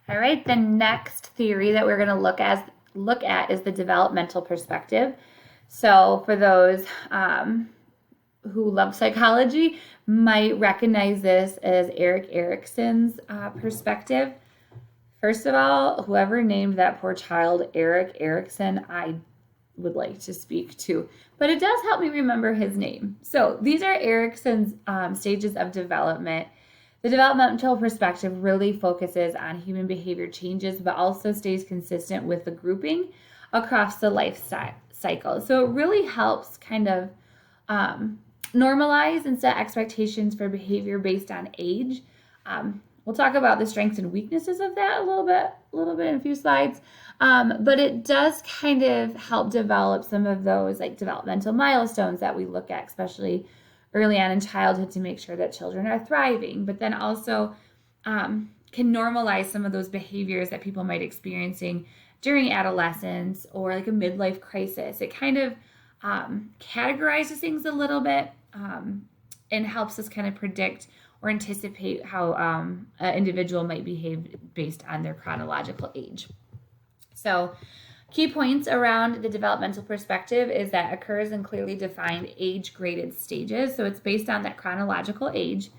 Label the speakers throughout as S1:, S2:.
S1: All right, the next theory that we're going to look at is the developmental perspective. So for those who love psychology might recognize this as Erik Erikson's perspective. First of all, whoever named that poor child Erik Erikson, I would like to speak to, but it does help me remember his name. So these are Erikson's stages of development. The developmental perspective really focuses on human behavior changes, but also stays consistent with the grouping across the life cycle. So it really helps kind of normalize and set expectations for behavior based on age. We'll talk about the strengths and weaknesses of that a little bit in a few slides. But it does kind of help develop some of those like developmental milestones that we look at, especially early on in childhood, to make sure that children are thriving, but then also can normalize some of those behaviors that people might be experiencing during adolescence or like a midlife crisis. It kind of categorizes things a little bit and helps us kind of predict or anticipate how an individual might behave based on their chronological age. So key points around the developmental perspective is that occurs in clearly defined age-graded stages. So it's based on that chronological age.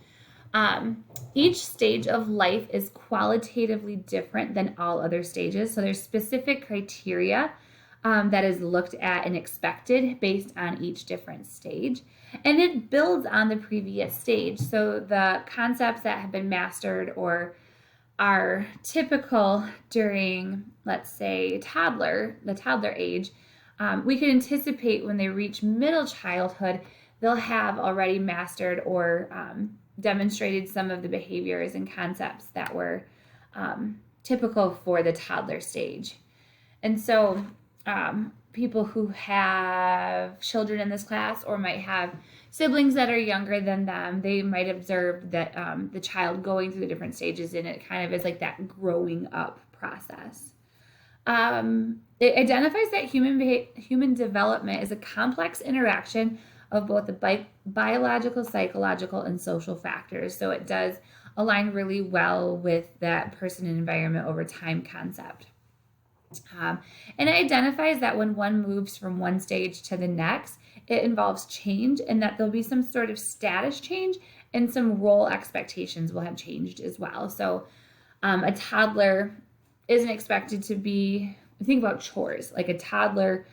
S1: Each stage of life is qualitatively different than all other stages. So there's specific criteria that is looked at and expected based on each different stage. And it builds on the previous stage. So the concepts that have been mastered or are typical during, let's say, the toddler age, we can anticipate when they reach middle childhood, they'll have already mastered or demonstrated some of the behaviors and concepts that were typical for the toddler stage. And so people who have children in this class or might have siblings that are younger than them, they might observe that the child going through the different stages, and it kind of is like that growing up process. It identifies that human development is a complex interaction of both the biological, psychological, and social factors. So it does align really well with that person and environment over time concept. And it identifies that when one moves from one stage to the next, it involves change, and that there'll be some sort of status change and some role expectations will have changed as well. So a toddler isn't expected to be, think about chores, like a toddler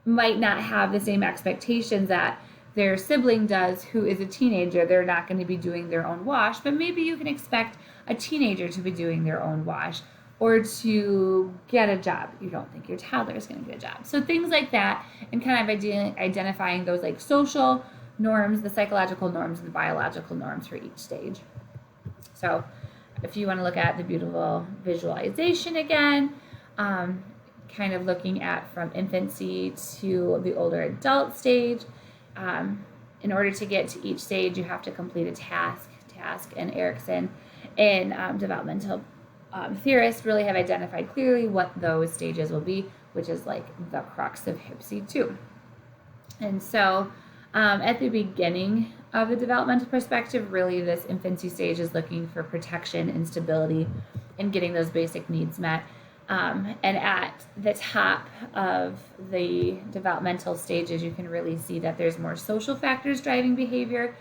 S1: might not have the same expectations that their sibling does who is a teenager. They're not going to be doing their own wash, but maybe you can expect a teenager to be doing their own wash or to get a job. You don't think your toddler is going to get a job. So things like that, and kind of identifying those like social norms, the psychological norms, and the biological norms for each stage. So if you want to look at the beautiful visualization again, kind of looking at from infancy to the older adult stage. In order to get to each stage, you have to complete a task, and Erikson and developmental theorists really have identified clearly what those stages will be, which is like the crux of HPSI 2. And so at the beginning of the developmental perspective, really this infancy stage is looking for protection and stability and getting those basic needs met. And at the top of the developmental stages, you can really see that there's more social factors driving behavior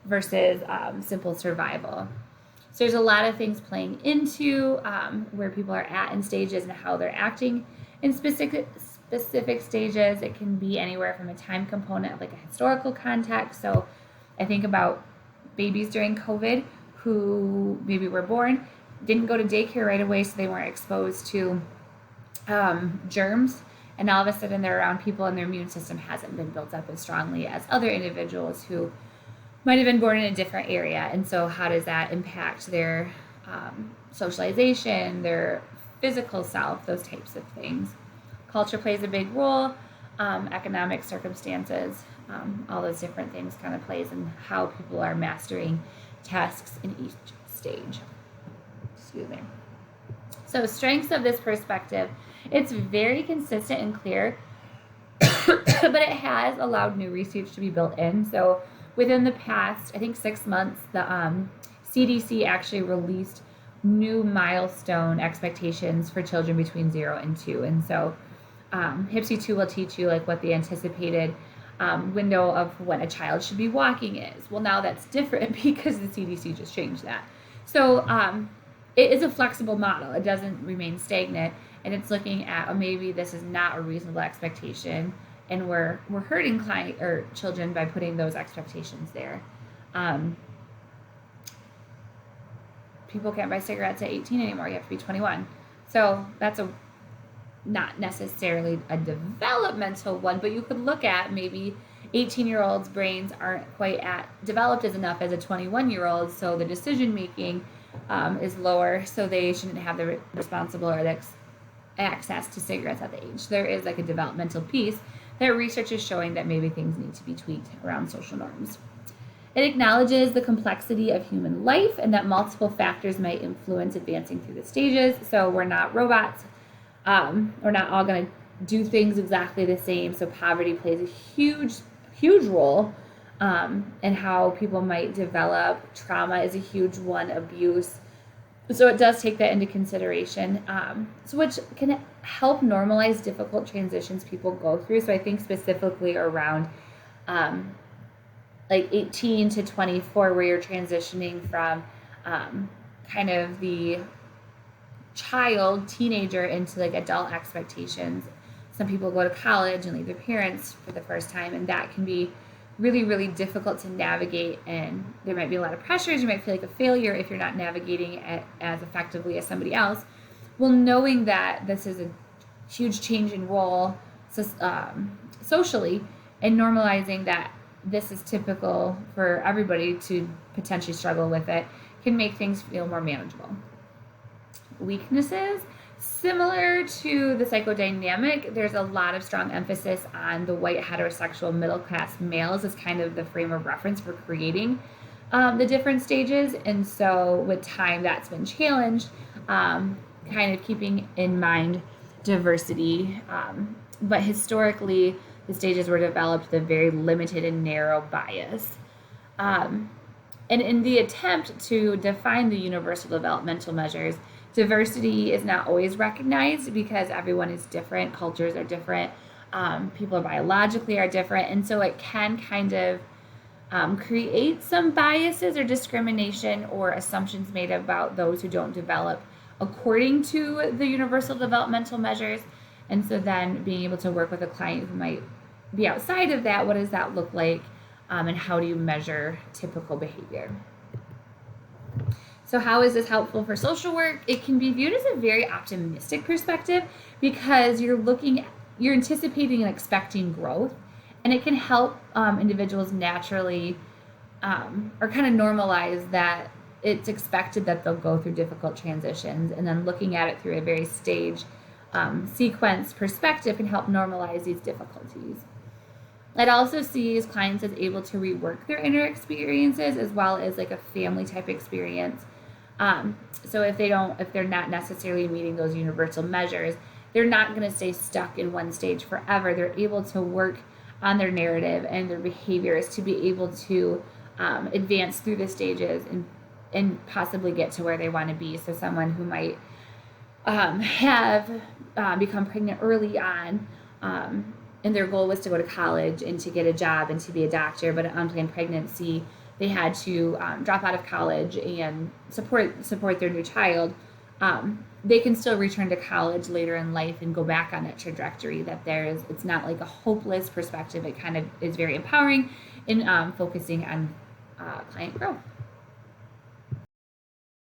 S1: versus simple survival. So there's a lot of things playing into where people are at in stages and how they're acting in specific stages. It can be anywhere from a time component of like a historical context. So I think about babies during COVID who maybe were born, didn't go to daycare right away, so they weren't exposed to germs, and all of a sudden they're around people and their immune system hasn't been built up as strongly as other individuals who might have been born in a different area. And so how does that impact their socialization, their physical self, those types of things? Culture plays a big role, economic circumstances, all those different things kind of plays in how people are mastering tasks in each stage. Excuse me. So strengths of this perspective, it's very consistent and clear, but it has allowed new research to be built in. So within the past, I think 6 months, the CDC actually released new milestone expectations for children between 0 and 2. And so HIPSI 2 will teach you like what the anticipated window of when a child should be walking is. Well, now that's different because the CDC just changed that. So it is a flexible model. It doesn't remain stagnant, and it's looking at maybe this is not a reasonable expectation, and we're hurting client or children by putting those expectations there. People can't buy cigarettes at 18 anymore. You have to be 21. So that's not necessarily a developmental one, but you could look at maybe 18-year-olds' brains aren't quite developed as enough as a 21-year-old, so the decision making is lower, so they shouldn't have the responsible or the access to cigarettes at the age. There is like a developmental piece that research is showing that maybe things need to be tweaked around social norms. It acknowledges the complexity of human life and that multiple factors might influence advancing through the stages. So we're not robots. We're not all going to do things exactly the same. So poverty plays a huge, huge role in how people might develop. Trauma is a huge one, abuse. So it does take that into consideration, so which can help normalize difficult transitions people go through. So I think specifically around like 18 to 24, where you're transitioning from kind of the child, teenager into like adult expectations. Some people go to college and leave their parents for the first time, and that can be really, really difficult to navigate, and there might be a lot of pressures. You might feel like a failure if you're not navigating it as effectively as somebody else. Well, knowing that this is a huge change in role socially, and normalizing that this is typical for everybody to potentially struggle with it, can make things feel more manageable. Weaknesses. Similar to the psychodynamic, there's a lot of strong emphasis on the white heterosexual middle-class males as kind of the frame of reference for creating the different stages. And so with time, that's been challenged, kind of keeping in mind diversity. But historically, the stages were developed with a very limited and narrow bias. And in the attempt to define the universal developmental measures, diversity is not always recognized because everyone is different, cultures are different, people biologically are different, and so it can kind of create some biases or discrimination or assumptions made about those who don't develop according to the universal developmental measures. And so then being able to work with a client who might be outside of that, what does that look like, and how do you measure typical behavior? So how is this helpful for social work? It can be viewed as a very optimistic perspective because you're anticipating and expecting growth, and it can help individuals naturally or kind of normalize that it's expected that they'll go through difficult transitions, and then looking at it through a very stage sequence perspective can help normalize these difficulties. It also sees clients as able to rework their inner experiences as well as like a family type experience. So if they're not necessarily meeting those universal measures, they're not going to stay stuck in one stage forever. They're able to work on their narrative and their behaviors to be able to advance through the stages and possibly get to where they want to be. So someone who might have become pregnant early on, and their goal was to go to college and to get a job and to be a doctor, but an unplanned pregnancy, they had to drop out of college and support their new child. They can still return to college later in life and go back on that trajectory. It's not like a hopeless perspective. It kind of is very empowering in focusing on client growth.